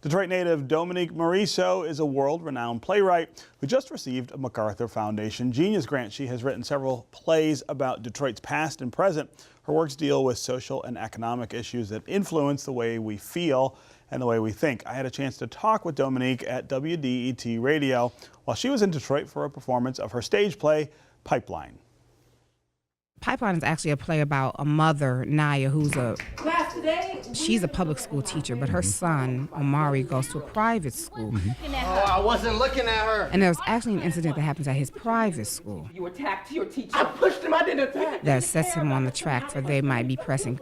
Detroit native Dominque Morisseau is a world-renowned playwright who just received a Macarthur Foundation Genius grant. She has written several plays about Detroit's past and present. Her works deal with social and economic issues that influence the way we feel and the way we think. I had a chance to talk with Dominique at WDET Radio while she was in Detroit for a performance of her stage play, Pipeline. Pipeline is actually a play about a mother, Naya, who's she's a public school teacher, but her son, Omari, goes to a private school. Oh, I wasn't looking at her. And there was actually an incident that happens at his private school. You attacked your teacher. I pushed him, I didn't attack. That sets him on the track for they might be pressing,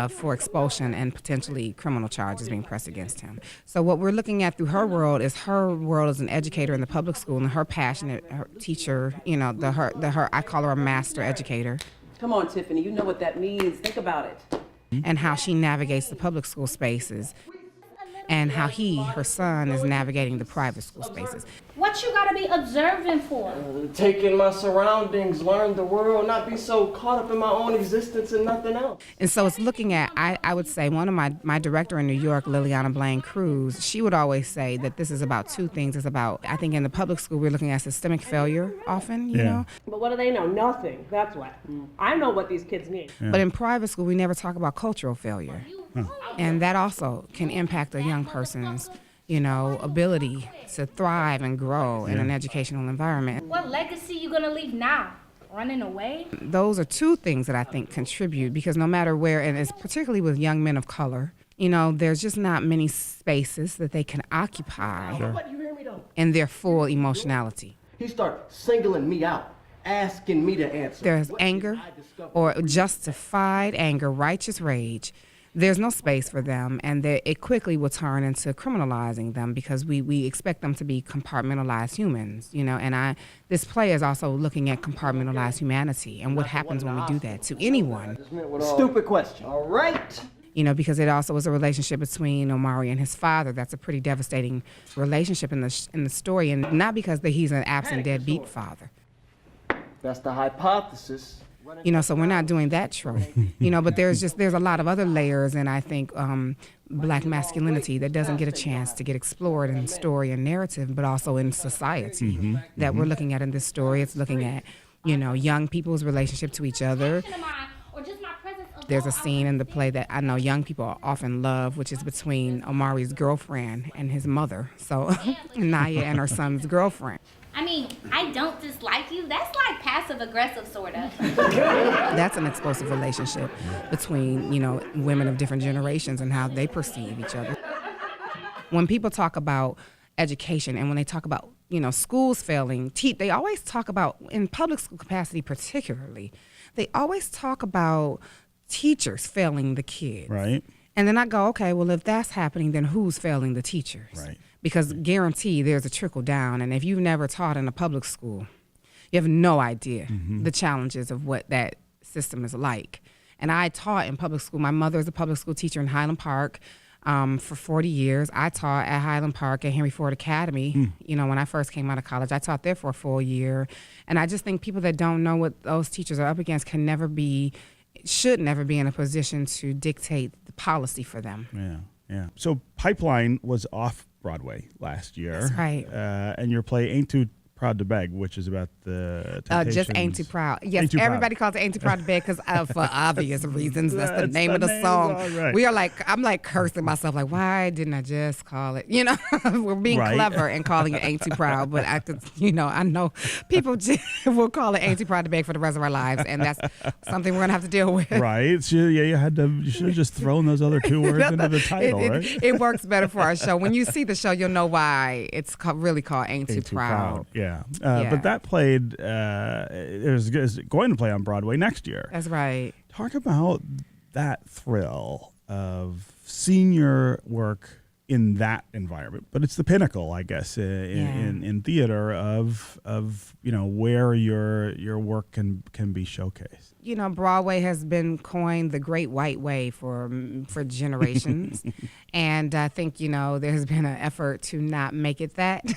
for expulsion and potentially criminal charges being pressed against him. So what we're looking at through her world as an educator in the public school, and her passionate teacher, I call her a master educator. Come on, Tiffany, you know what that means. Think about it. And how she navigates the public school spaces and how her son, is navigating the private school spaces. What you gotta be observing for? Take in my surroundings, learn the world, not be so caught up in my own existence and nothing else. And so it's looking at, I would say, one of my director in New York, Liliana Blaine Cruz, she would always say that this is about two things. It's about, I think in the public school, we're looking at systemic failure often, you know? But what do they know? Nothing. That's what. I know what these kids need. Yeah. But in private school, we never talk about cultural failure. And that also can impact a young person's ability to thrive and grow in an educational environment. What legacy you gonna leave now? Running away? Those are two things that I think contribute, because no matter where, and it's particularly with young men of color, there's just not many spaces that they can occupy in their full emotionality. He started singling me out, asking me to answer. There's anger or justified anger, righteous rage. There's no space for them, and it quickly will turn into criminalizing them because we expect them to be compartmentalized humans, and this play is also looking at compartmentalized humanity and what happens when we do that to anyone. Stupid question. All right. Because it also was a relationship between Omari and his father. That's a pretty devastating relationship in the story, and not because he's an absent deadbeat father. That's the hypothesis. So we're not doing that trope, but there's a lot of other layers, and I think black masculinity that doesn't get a chance to get explored in story and narrative, but also in society that we're looking at in this story. It's looking at, young people's relationship to each other. There's a scene in the play that I know young people often love, which is between Omari's girlfriend and his mother. So Naya and her son's girlfriend. I mean, I don't dislike you. That's like passive-aggressive, sort of. That's an explosive relationship between, women of different generations and how they perceive each other. When people talk about education and when they talk about, schools failing, they always talk about, in public school capacity particularly, they always talk about teachers failing the kids. Right. And then I go, okay, well, if that's happening, then who's failing the teachers? Right. Because guarantee there's a trickle down. And if you've never taught in a public school, you have no idea the challenges of what that system is like. And I taught in public school. My mother is a public school teacher in Highland Park for 40 years. I taught at Highland Park at Henry Ford Academy. When I first came out of college, I taught there for a full year. And I just think people that don't know what those teachers are up against should never be in a position to dictate the policy for them. Yeah. So Pipeline was off Broadway last year. That's right. And your play Ain't Too Proud to Beg, which is about the just Ain't Too Proud. Yes, everybody calls it Ain't Too Proud to Beg because for obvious reasons. That's the name of the song. Right. I'm like cursing myself, like, why didn't I just call it? We're being clever and calling it Ain't Too Proud, but I could, I know people will call it Ain't Too Proud to Beg for the rest of our lives, and that's something we're gonna have to deal with. Right. So, you should have just thrown those other two words into the title, right? It works better for our show. When you see the show, you'll know why it's really called Ain't Too Proud. Yeah. But that played, it was going to play on Broadway next year. That's right. Talk about that thrill of seeing your work in that environment. But it's the pinnacle, I guess, in theater of where your work can be showcased. Broadway has been coined the Great White Way for generations. And I think, there's been an effort to not make it that,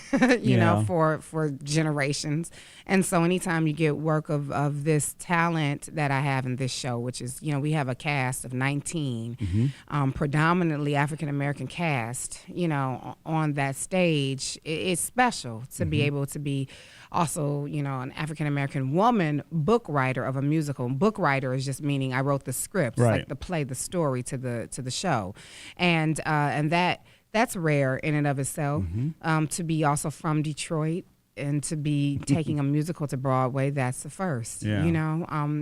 for generations. And so anytime you get work of this talent that I have in this show, which is, we have a cast of 19, predominantly African-American cast, cast, on that stage, it's special to be able to be also, an African-American woman book writer of a musical. Book writer is just meaning I wrote the script, Right. like the play, the story to the show. And that's rare in and of itself. To be also from Detroit and to be taking a musical to Broadway, that's the first. Yeah.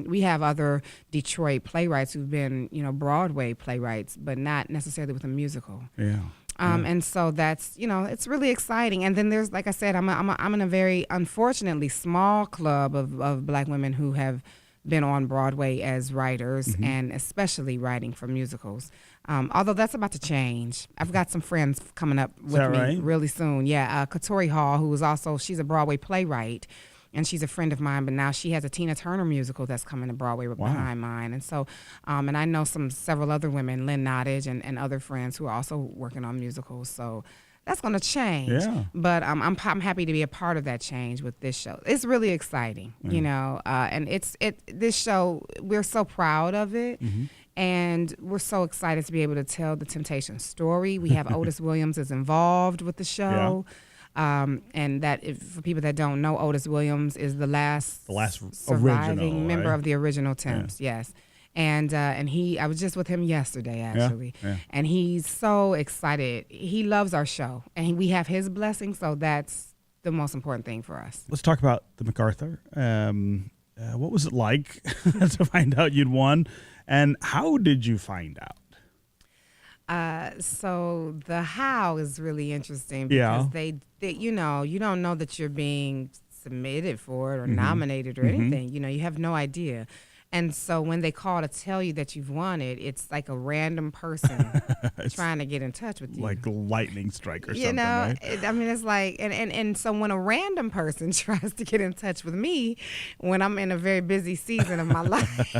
We have other Detroit playwrights who've been, Broadway playwrights, but not necessarily with a musical. Yeah. And so that's, it's really exciting. And then there's, like I said, I'm in a very, unfortunately, small club of Black women who have been on Broadway as writers and especially writing for musicals. Although that's about to change. I've got some friends coming up with me right? really soon. Yeah, Katori Hall, who is also, she's a Broadway playwright, and she's a friend of mine, but now she has a Tina Turner musical that's coming to Broadway behind mine. And so, and I know several other women, Lynn Nottage and other friends who are also working on musicals. So that's going to change. Yeah. But I'm happy to be a part of that change with this show. It's really exciting, and this show, we're so proud of it. And we're so excited to be able to tell the Temptation story. We have Otis Williams is involved with the show. And that, for people that don't know, Otis Williams is the last surviving original, member right? of the original Temps. Yes. And I was just with him yesterday, actually. Yeah. And he's so excited. He loves our show. And we have his blessing, so that's the most important thing for us. Let's talk about the Macarthur. What was it like to find out you'd won? And how did you find out? So the how is really interesting because they you don't know that you're being submitted for it or nominated or anything. You have no idea. And so when they call to tell you that you've won it, it's like a random person trying to get in touch with you. Like lightning strike or something, right? It's like, and so when a random person tries to get in touch with me, when I'm in a very busy season of my life,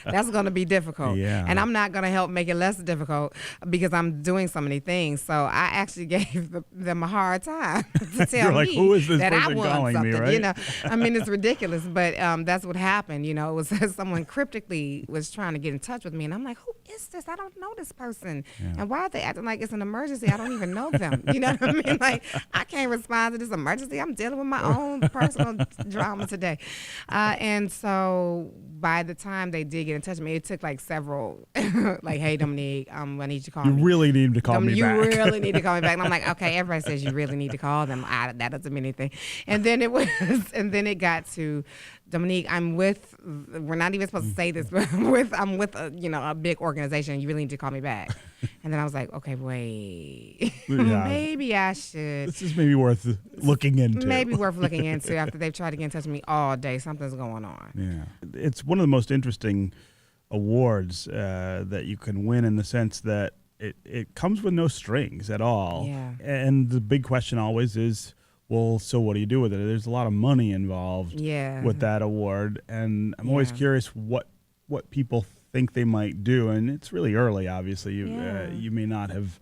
that's going to be difficult. Yeah. And I'm not going to help make it less difficult because I'm doing so many things. So I actually gave them a hard time to tell like, me who is this that I person won calling me, something. right? It's ridiculous, but that's what happened. It was someone cryptically was trying to get in touch with me, and I'm like, who is this? I don't know this person. And why are they acting like it's an emergency? I don't even know them. You know what I mean? Like, I can't respond to this emergency. I'm dealing with my own personal drama today. And so by the time they did get in touch with me, it took like several, like, hey, Dominique, I need you to call me. You really need to call me back. You really need to call me back. And I'm like, okay, everybody says you really need to call them. That doesn't mean anything. And then it got to, Dominique, we're not even supposed to say this, but I'm with a big organization. You really need to call me back. And then I was like, okay, wait, maybe I should. This is maybe worth looking into. Maybe worth looking into after they've tried to get in touch with me all day. Something's going on. Yeah. It's one of the most interesting awards that you can win in the sense that it comes with no strings at all. Yeah. And the big question always is, well, so what do you do with it? There's a lot of money involved with that award, and I'm always curious what people think they might do. And it's really early, obviously. You may not have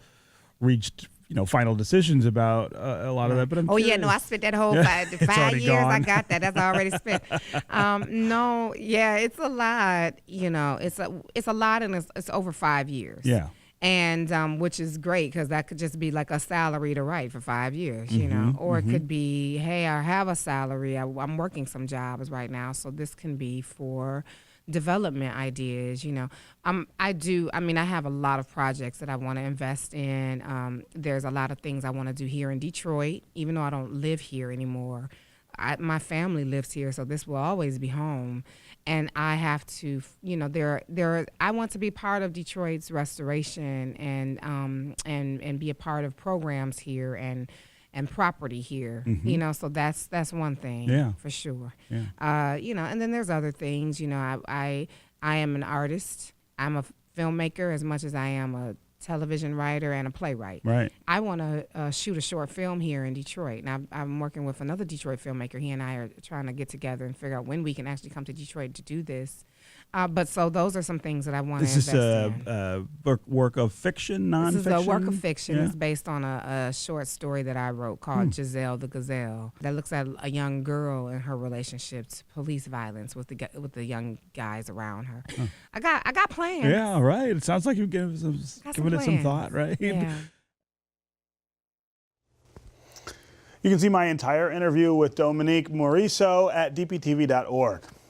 reached final decisions about a lot of that, but I'm curious. I spent that whole 5 years. Gone. I got that. That's already spent. It's a lot. It's a lot, and it's over 5 years. Yeah. And which is great because that could just be like a salary to write for 5 years, or it could be, hey, I have a salary. I'm working some jobs right now, so this can be for development ideas. I have a lot of projects that I want to invest in. There's a lot of things I want to do here in Detroit, even though I don't live here anymore. My family lives here, so this will always be home. And I have to, I want to be part of Detroit's restoration and be a part of programs here and property here. So that's one thing for sure. Yeah. And then there's other things. I am an artist. I'm a filmmaker as much as I am a television writer and a playwright. Right. I want to shoot a short film here in Detroit. Now, I'm working with another Detroit filmmaker. He and I are trying to get together and figure out when we can actually come to Detroit to do this. But so those are some things that I want to invest in. Is this a work of fiction, nonfiction? This is a work of fiction. Yeah. It's based on a short story that I wrote called Giselle the Gazelle that looks at a young girl and her relationship to police violence with the young guys around her. Huh. I got plans. Yeah, right. It sounds like you've given it some thought, right? Yeah. You can see my entire interview with Dominque Morisseau at dptv.org.